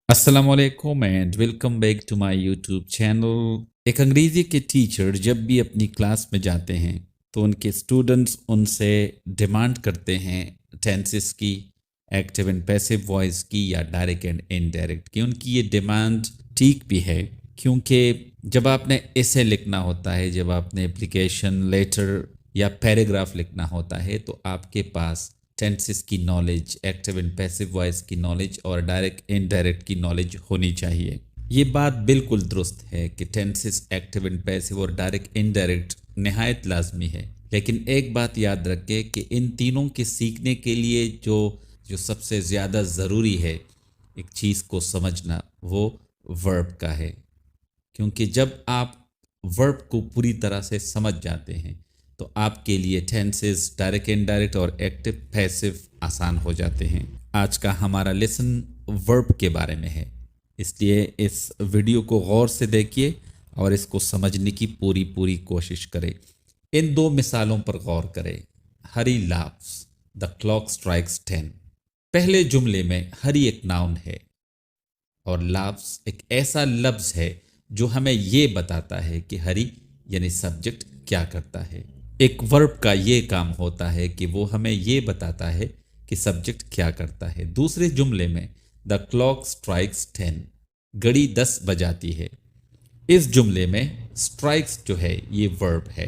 अस्सलाम वालेकुम and welcome back to my YouTube channel. एक अंग्रेज़ी के टीचर जब भी अपनी क्लास में जाते हैं तो उनके स्टूडेंट्स उनसे डिमांड करते हैं टेंसेस की, एक्टिव एंड पैसिव वॉइस की या डायरेक्ट एंड इनडायरेक्ट की। उनकी ये डिमांड ठीक भी है, क्योंकि जब आपने एसे लिखना होता है, जब आपने एप्लीकेशन लेटर या पैराग्राफ लिखना होता है, तो आपके पास टेंसेस की knowledge, active and passive voice की नॉलेज और डायरेक्ट इनडायरेक्ट की नॉलेज होनी चाहिए। ये बात बिल्कुल दुरुस्त है कि टेंसेस, एक्टिव एंड पैसिव और डायरेक्ट इनडायरेक्ट नहायत लाजमी है, लेकिन एक बात याद रखें कि इन तीनों के सीखने के लिए जो सबसे ज़्यादा ज़रूरी है एक चीज़ को समझना, वो वर्ब का है। क्योंकि जब आप वर्ब को पूरी तरह से समझ जाते हैं तो आपके लिए टेंसेस, डायरेक्ट इनडायरेक्ट और एक्टिव पैसिव आसान हो जाते हैं। आज का हमारा लेसन वर्ब के बारे में है, इसलिए इस वीडियो को गौर से देखिए और इसको समझने की पूरी कोशिश करें। इन दो मिसालों पर गौर करें। हरी लाफ्स, द क्लॉक स्ट्राइक्स 10। पहले जुमले में हरी एक नाउन है और लाफ्स एक ऐसा लफ्ज़ है जो हमें ये बताता है कि हरी यानी सब्जेक्ट क्या करता है। एक वर्ब का ये काम होता है कि वो हमें ये बताता है कि सब्जेक्ट क्या करता है। दूसरे जुमले में द क्लॉक स्ट्राइक्स 10, घड़ी 10 बजाती है। इस जुमले में स्ट्राइक्स जो है ये वर्ब है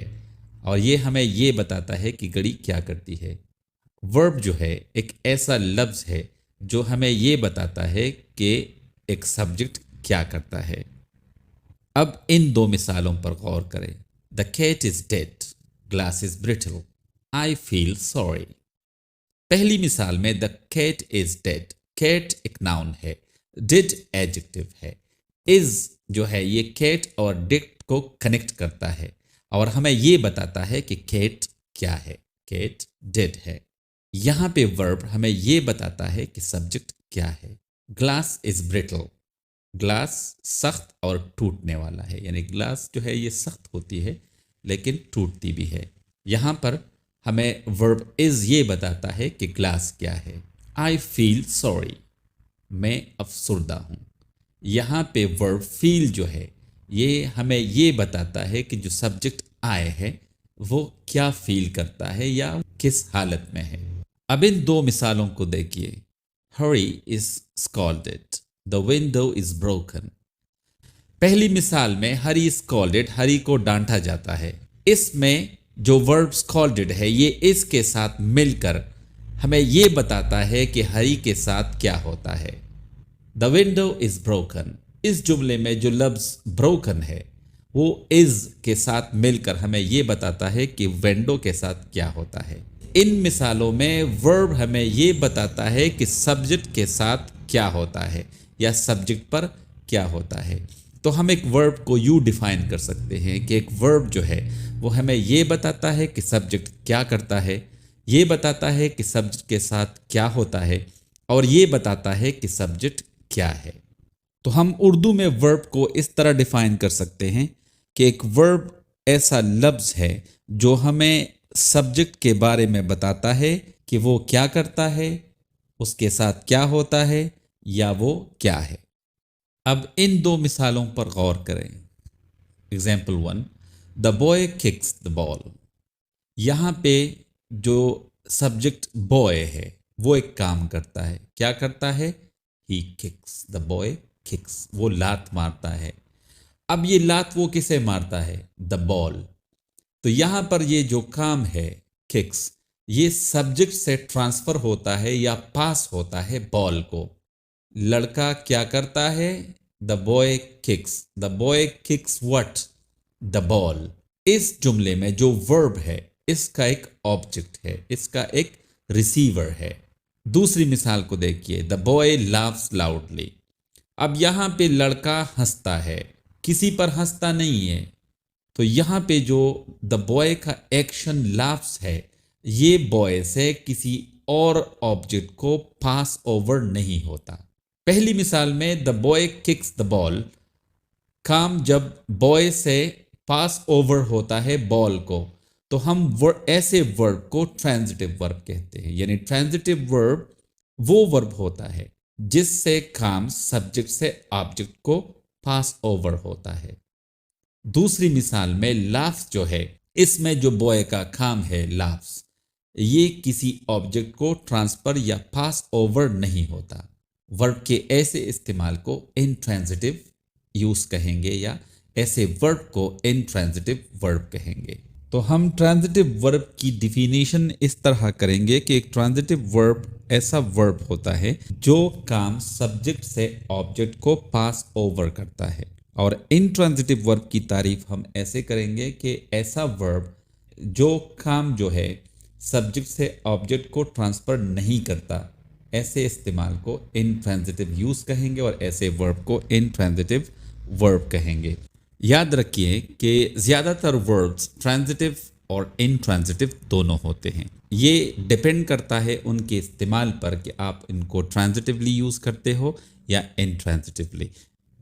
और ये हमें ये बताता है कि घड़ी क्या करती है। वर्ब जो है एक ऐसा लफ्ज़ है जो हमें ये बताता है कि एक सब्जेक्ट क्या करता है। अब इन दो मिसालों पर गौर करें। The cat is dead, glass is brittle, I feel sorry. पहली मिसाल में the cat is dead, cat एक नाउन है, डिड एडजेक्टिव है। इज जो है ये कैट और डिड को कनेक्ट करता है और हमें ये बताता है कि कैट क्या है, कैट डेड है। यहां पे वर्ब हमें ये बताता है कि सब्जेक्ट क्या है। ग्लास इज ब्रिटल, ग्लास सख्त और टूटने वाला है, यानी ग्लास जो है ये सख्त होती है लेकिन टूटती भी है। यहाँ पर हमें वर्ब इज ये बताता है कि ग्लास क्या है। आई फील सॉरी, मैं अफसुर्दा हूँ। यहाँ पे वर्ब फील जो है ये हमें ये बताता है कि जो सब्जेक्ट आए है वो क्या फील करता है या किस हालत में है। अब इन दो मिसालों को देखिए। Hari is scolded, the window is broken. पहली मिसाल में हरी स्कॉल्डेड, हरी को डांटा जाता है। इसमें जो वर्ब स्कॉल्डेड है ये इसके साथ मिलकर हमें ये बताता है कि हरी के साथ क्या होता है। द विंडो इज ब्रोकन, इस जुमले में जो लफ्ज ब्रोकन है वो इज के साथ मिलकर हमें ये बताता है कि विंडो के साथ क्या होता है। इन मिसालों में वर्ब हमें ये बताता है कि सब्जेक्ट के साथ क्या होता है या सब्जेक्ट पर क्या होता है। तो हम एक वर्ब को यूँ डिफाइन कर सकते हैं कि एक वर्ब जो है वो हमें ये बताता है कि सब्जेक्ट क्या करता है, ये बताता है कि सब्जेक्ट के साथ क्या होता है और ये बताता है कि सब्जेक्ट क्या है। तो हम उर्दू में वर्ब को इस तरह डिफाइन कर सकते हैं कि एक वर्ब ऐसा लफ्ज़ है जो हमें सब्जेक्ट के बारे में बताता है कि वो क्या करता है, उसके साथ क्या होता है या वो क्या है। अब इन दो मिसालों पर गौर करें। Example 1, the boy kicks the ball. यहाँ पे जो सब्जेक्ट बॉय है वो एक काम करता है, क्या करता है? ही किक्स, द बॉय किक्स, वो लात मारता है। अब ये लात वो किसे मारता है? The ball. तो यहां पर ये जो काम है किक्स, ये सब्जेक्ट से ट्रांसफर होता है या पास होता है बॉल को। लड़का क्या करता है? The boy kicks, the boy kicks what? The ball. इस जुमले में जो वर्ब है इसका एक ऑब्जेक्ट है, इसका एक रिसीवर है। दूसरी मिसाल को देखिए। The boy laughs loudly. अब यहां पे लड़का हंसता है, किसी पर हंसता नहीं है। तो यहां पे जो द बॉय का एक्शन लाफ्स है ये बॉय से किसी और ऑब्जेक्ट को पास ओवर नहीं होता। पहली मिसाल में the boy kicks the ball, काम जब बॉय से पास ओवर होता है बॉल को तो हम ऐसे वर्ब को ट्रांजिटिव वर्ब कहते हैं। यानी ट्रांजिटिव वर्ब वो वर्ब होता है جس سے کام سبجیکٹ سے آبجیکٹ کو پاس اوور ہوتا ہے. دوسری مثال میں لافز جو ہے، اس میں جو بوائے کا کام ہے لافز، یہ کسی آبجیکٹ کو ٹرانسفر یا پاس اوور نہیں ہوتا. ورب کے ایسے استعمال کو انٹرانزٹیو یوز کہیں گے یا ایسے ورب کو انٹرانزٹیو ورب کہیں گے. تو ہم ٹرانزٹیو ورب کی ڈیفینیشن اس طرح کریں گے کہ ایک ٹرانزٹیو ورب ایسا ورب ہوتا ہے جو کام سبجیکٹ سے آبجیکٹ کو پاس اوور کرتا ہے. اور انٹرانزٹیو ورب کی تعریف ہم ایسے کریں گے کہ ایسا ورب جو کام جو ہے سبجیکٹ سے آبجیکٹ کو ٹرانسفر نہیں کرتا، ایسے استعمال کو انٹرانزٹیو یوز کہیں گے اور ایسے ورب کو انٹرانزٹیو ورب کہیں گے. یاد رکھیے کہ زیادہ تر وربز ٹرانزٹیو اور انٹرانزٹیو دونوں ہوتے ہیں. یہ ڈپینڈ کرتا ہے ان کے استعمال پر کہ آپ ان کو ٹرانزٹیولی یوز کرتے ہو یا انٹرانزٹیولی.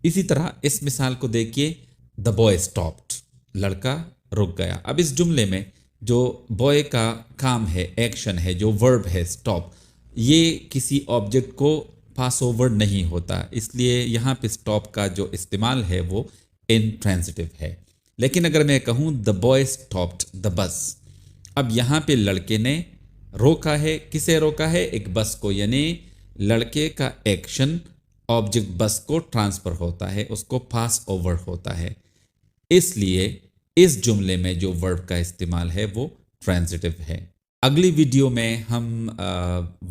اسی طرح اس مثال کو دیکھیے، دا بوائے اسٹاپڈ، لڑکا رک گیا. اب اس جملے میں جو بوائے کا کام ہے، ایکشن ہے، جو ورب ہے اسٹاپ، یہ کسی آبجیکٹ کو پاس اوور نہیں ہوتا، اس لیے یہاں پہ اسٹاپ کا جو استعمال ہے وہ انٹرانزٹیو ہے. لیکن اگر میں کہوں دا بوائے اسٹاپڈ دا بس، اب یہاں پہ لڑکے نے روکا ہے. کسے روکا ہے؟ ایک بس کو، یعنی لڑکے کا ایکشن آبجیکٹ بس کو ٹرانسفر ہوتا ہے، اس کو پاس اوور ہوتا ہے. اس لیے اس جملے میں جو ورب کا استعمال ہے وہ ٹرانزٹیو ہے. اگلی ویڈیو میں ہم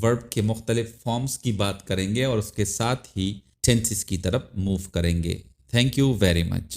ورب کے مختلف فارمز کی بات کریں گے اور اس کے ساتھ ہی ٹینسز کی طرف موو کریں گے. Thank you very much.